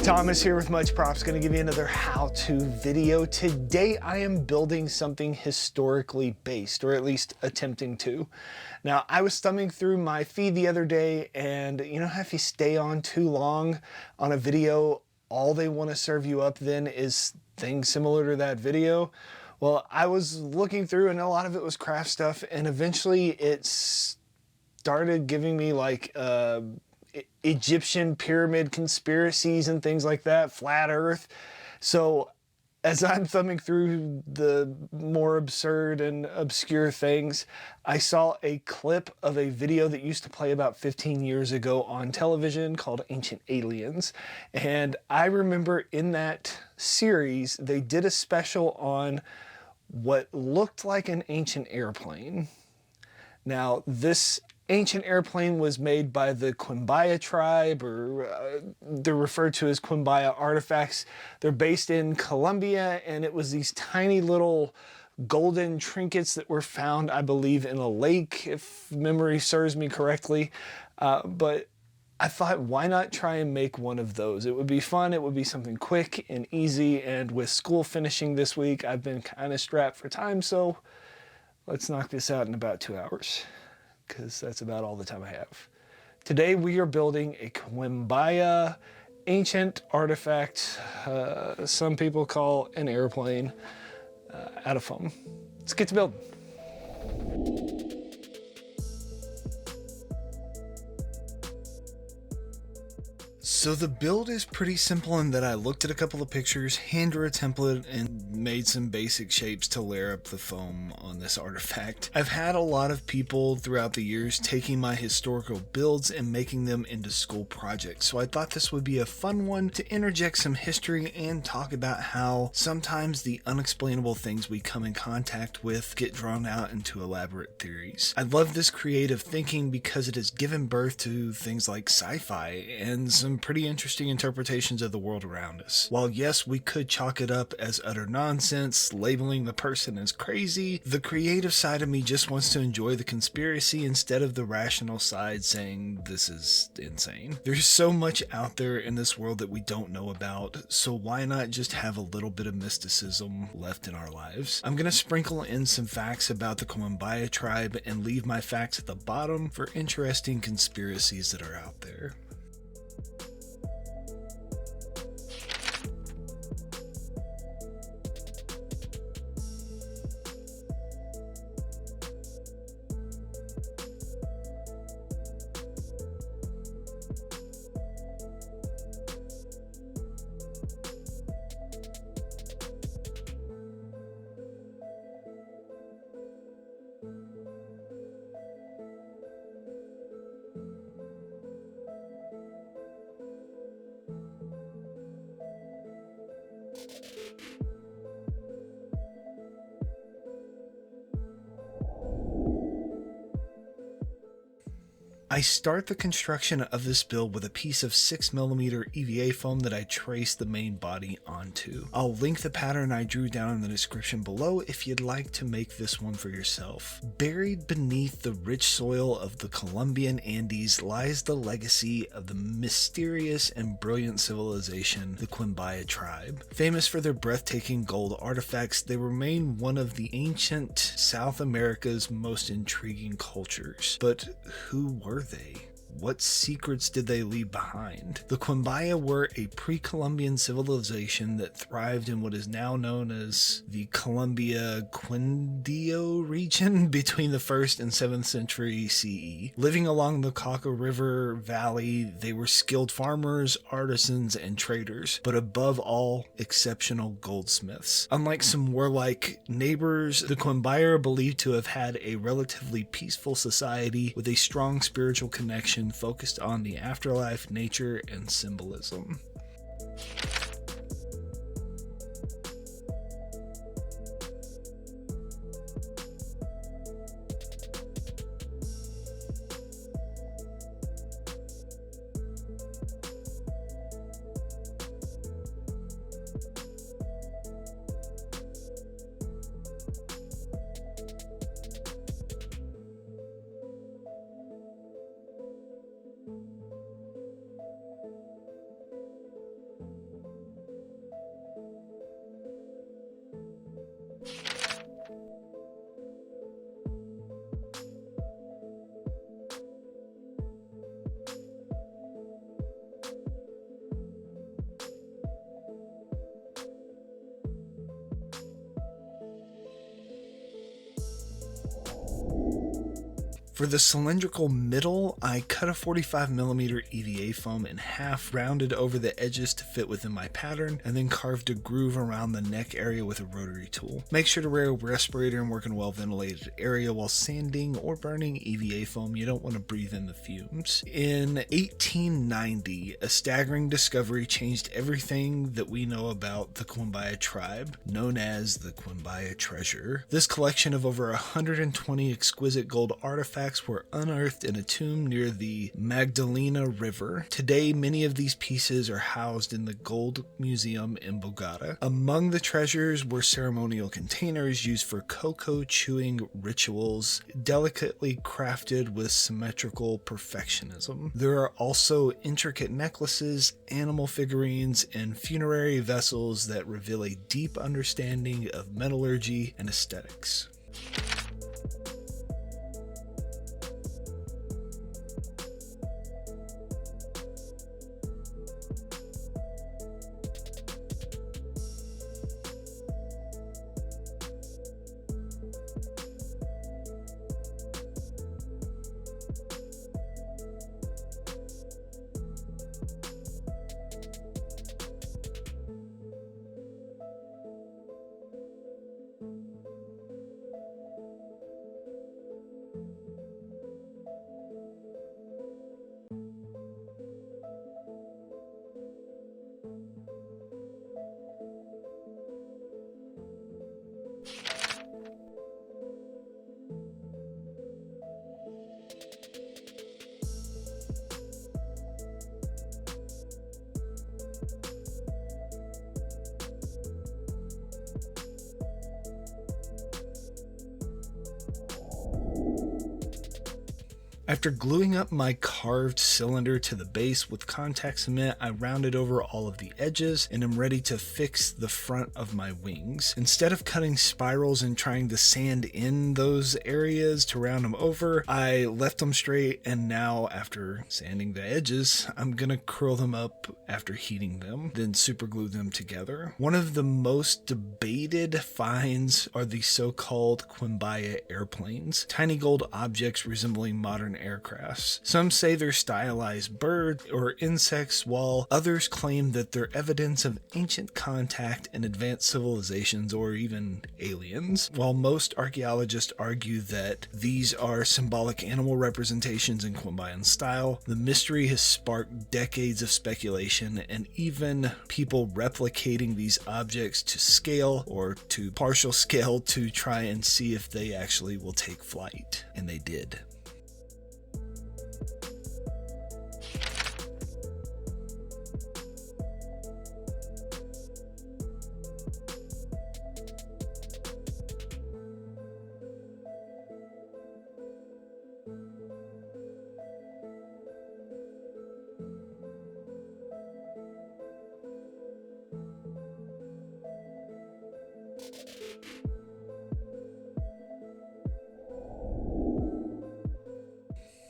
Thomas here with Much Props, going to give you another how-to video. Today I am building something historically based, or at least attempting to. Now, I was thumbing through my feed the other day, and you know how if you stay on too long on a video, all they want to serve you up then is things similar to that video? Well, I was looking through and a lot of it was craft stuff, and eventually it started giving me like Egyptian pyramid conspiracies and things like that, flat earth. So as I'm thumbing through the more absurd and obscure things, I saw a clip of a video that used to play about 15 years ago on television called Ancient Aliens. And I remember in that series, they did a special on what looked like an ancient airplane. Now, this ancient airplane was made by the Quimbaya tribe, or they're referred to as Quimbaya artifacts. They're based in Colombia, and it was these tiny little golden trinkets that were found, I believe, in a lake, if memory serves me correctly. But I thought, why not try and make one of those? It would be fun, it would be something quick and easy, and with school finishing this week, I've been kind of strapped for time, so let's knock this out in about 2 hours, because that's about all the time I have. Today we are building a Quimbaya ancient artifact, some people call an airplane, out of foam. Let's get to building. So the build is pretty simple in that I looked at a couple of pictures, hand drew a template, and made some basic shapes to layer up the foam on this artifact. I've had a lot of people throughout the years taking my historical builds and making them into school projects, so I thought this would be a fun one to interject some history and talk about how sometimes the unexplainable things we come in contact with get drawn out into elaborate theories. I love this creative thinking because it has given birth to things like sci-fi and some pretty interesting interpretations of the world around us. While yes, we could chalk it up as utter nonsense, labeling the person as crazy, the creative side of me just wants to enjoy the conspiracy instead of the rational side saying this is insane. There's so much out there in this world that we don't know about, so why not just have a little bit of mysticism left in our lives? I'm gonna sprinkle in some facts about the Quimbaya tribe and leave my facts at the bottom for interesting conspiracies that are out there. I start the construction of this build with a piece of 6mm EVA foam that I traced the main body onto. I'll link the pattern I drew down in the description below if you'd like to make this one for yourself. Buried beneath the rich soil of the Colombian Andes lies the legacy of the mysterious and brilliant civilization, the Quimbaya tribe. Famous for their breathtaking gold artifacts, they remain one of the ancient South America's most intriguing cultures. But who were they? What secrets did they leave behind? The Quimbaya were a pre-Columbian civilization that thrived in what is now known as the Colombia-Quindio region between the 1st and 7th century CE. Living along the Cauca River Valley, they were skilled farmers, artisans, and traders, but above all, exceptional goldsmiths. Unlike some warlike neighbors, the Quimbaya are believed to have had a relatively peaceful society with a strong spiritual connection focused on the afterlife, nature, and symbolism. For the cylindrical middle, I cut a 45mm EVA foam in half, rounded over the edges to fit within my pattern, and then carved a groove around the neck area with a rotary tool. Make sure to wear a respirator and work in a well-ventilated area while sanding or burning EVA foam. You don't want to breathe in the fumes. In 1890, a staggering discovery changed everything that we know about the Quimbaya tribe, known as the Quimbaya treasure. This collection of over 120 exquisite gold artifacts were unearthed in a tomb near the Magdalena River. Today, many of these pieces are housed in the Gold Museum in Bogota. Among the treasures were ceremonial containers used for cocoa chewing rituals, delicately crafted with symmetrical perfectionism. There are also intricate necklaces, animal figurines, and funerary vessels that reveal a deep understanding of metallurgy and aesthetics. After gluing up my carved cylinder to the base with contact cement, I rounded over all of the edges and am ready to fix the front of my wings. Instead of cutting spirals and trying to sand in those areas to round them over, I left them straight, and now after sanding the edges, I'm gonna curl them up after heating them, then super glue them together. One of the most debated finds are the so-called Quimbaya airplanes, tiny gold objects resembling modern aircrafts. Some say they're stylized birds or insects, while others claim that they're evidence of ancient contact and advanced civilizations or even aliens. While most archaeologists argue that these are symbolic animal representations in Quimbayan style, the mystery has sparked decades of speculation and even people replicating these objects to scale or to partial scale to try and see if they actually will take flight. And they did.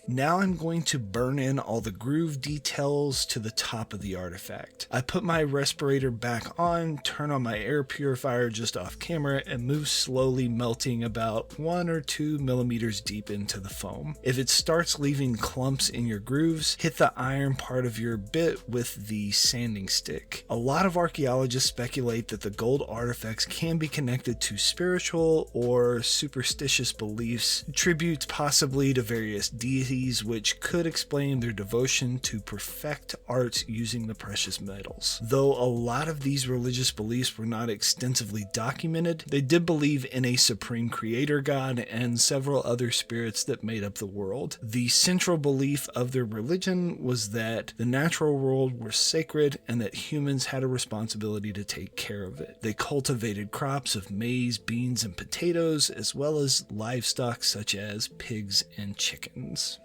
Now I'm going to burn in all the groove details to the top of the artifact. I put my respirator back on, turn on my air purifier just off camera, and move slowly, melting about 1 or 2 millimeters deep into the foam. If it starts leaving clumps in your grooves, hit the iron part of your bit with the sanding stick. A lot of archaeologists speculate that the gold artifacts can be connected to spiritual or superstitious beliefs, tributes possibly to various deities, which could explain their devotion to perfect art using the precious metals. Though a lot of these religious beliefs were not extensively documented, they did believe in a supreme creator god and several other spirits that made up the world. The central belief of their religion was that the natural world was sacred and that humans had a responsibility to take care of it. They cultivated crops of maize, beans, and potatoes, as well as livestock such as pigs and chickens.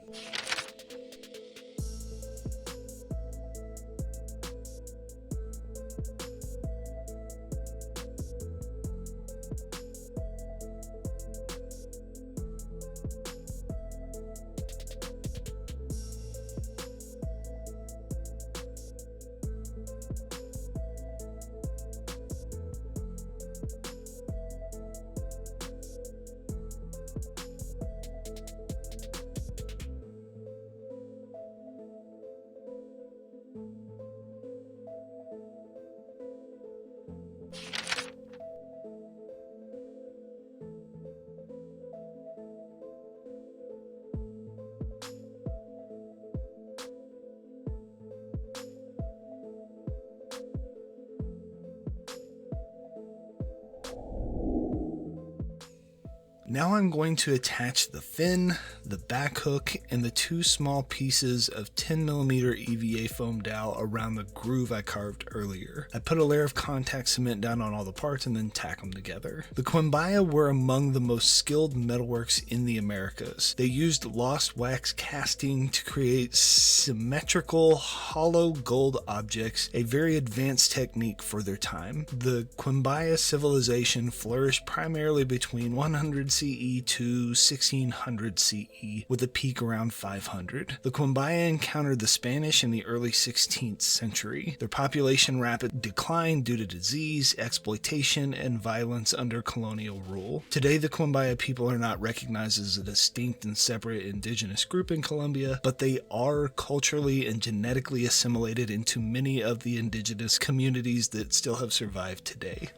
Now I'm going to attach the fin, the back hook, and the two small pieces of 10mm EVA foam dowel around the groove I carved earlier. I put a layer of contact cement down on all the parts and then tack them together. The Quimbaya were among the most skilled metalworks in the Americas. They used lost wax casting to create symmetrical hollow gold objects, a very advanced technique for their time. The Quimbaya civilization flourished primarily between 100 CE to 1600 CE, with a peak around 500. The Quimbaya encountered the Spanish in the early 16th century. Their population rapid decline due to disease, exploitation, and violence under colonial rule. Today, the Quimbaya people are not recognized as a distinct and separate indigenous group in Colombia, but they are culturally and genetically assimilated into many of the indigenous communities that still have survived today.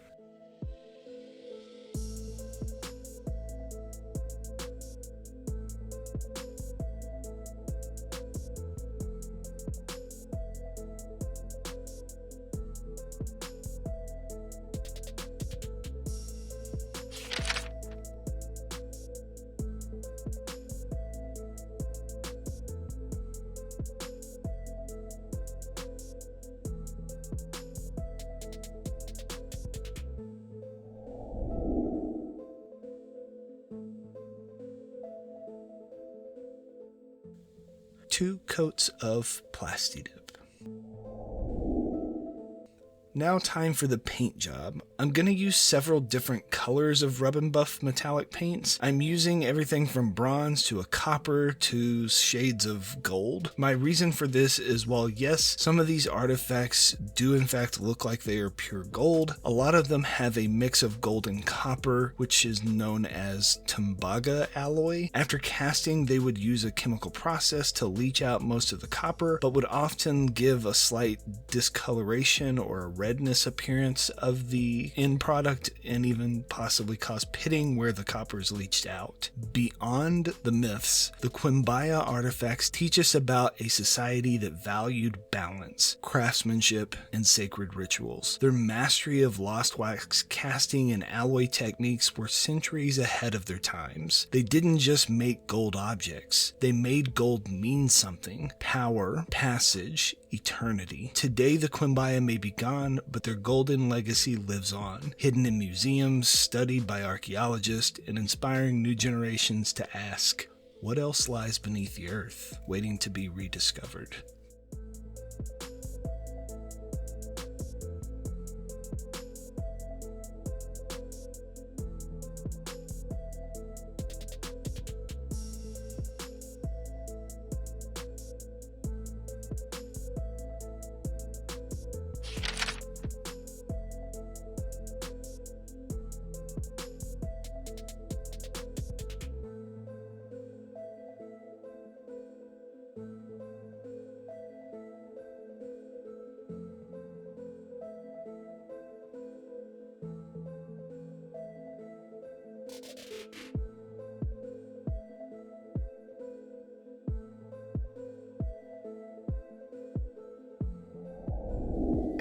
Two coats of Plastidip. Now time for the paint job. I'm going to use several different colors of Rub and Buff metallic paints. I'm using everything from bronze to a copper to shades of gold. My reason for this is while yes, some of these artifacts do in fact look like they are pure gold, a lot of them have a mix of gold and copper, which is known as tembaga alloy. After casting, they would use a chemical process to leach out most of the copper, but would often give a slight discoloration or a redness appearance of the end product and even possibly cause pitting where the copper is leached out. Beyond the myths, the Quimbaya artifacts teach us about a society that valued balance, craftsmanship, and sacred rituals. Their mastery of lost wax casting and alloy techniques were centuries ahead of their times. They didn't just make gold objects, they made gold mean something: power, passage, eternity. Today the Quimbaya may be gone, but their golden legacy lives on, hidden in museums, studied by archaeologists, and inspiring new generations to ask, what else lies beneath the earth, waiting to be rediscovered?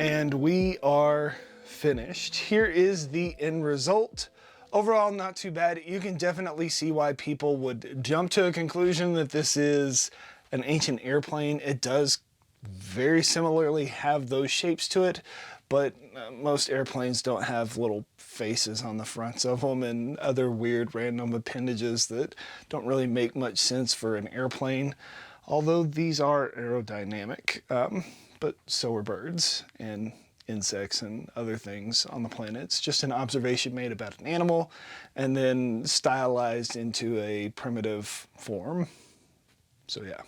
And we are finished. Here is the end result. Overall, not too bad. You can definitely see why people would jump to a conclusion that this is an ancient airplane. It does very similarly have those shapes to it, but most airplanes don't have little faces on the fronts of them and other weird random appendages that don't really make much sense for an airplane. Although these are aerodynamic, but so are birds and insects and other things on the planet. It's just an observation made about an animal and then stylized into a primitive form. So yeah.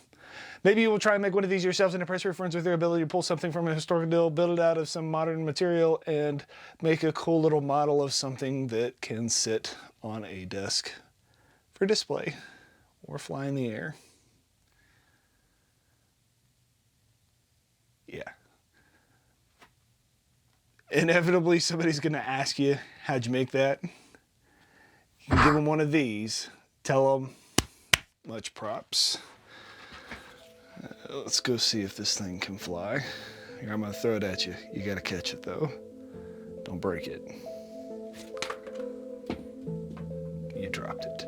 Maybe you will try and make one of these yourselves and impress your friends with their ability to pull something from a historical deal, build it out of some modern material, and make a cool little model of something that can sit on a desk for display or fly in the air. Yeah. Inevitably, somebody's going to ask you, how'd you make that? You can give them one of these. Tell them, much props. Let's go see if this thing can fly. Here, I'm going to throw it at you. You got to catch it, though. Don't break it. You dropped it.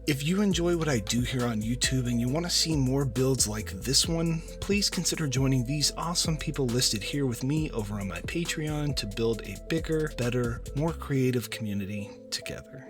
If you enjoy what I do here on YouTube and you want to see more builds like this one, please consider joining these awesome people listed here with me over on my Patreon to build a bigger, better, more creative community together.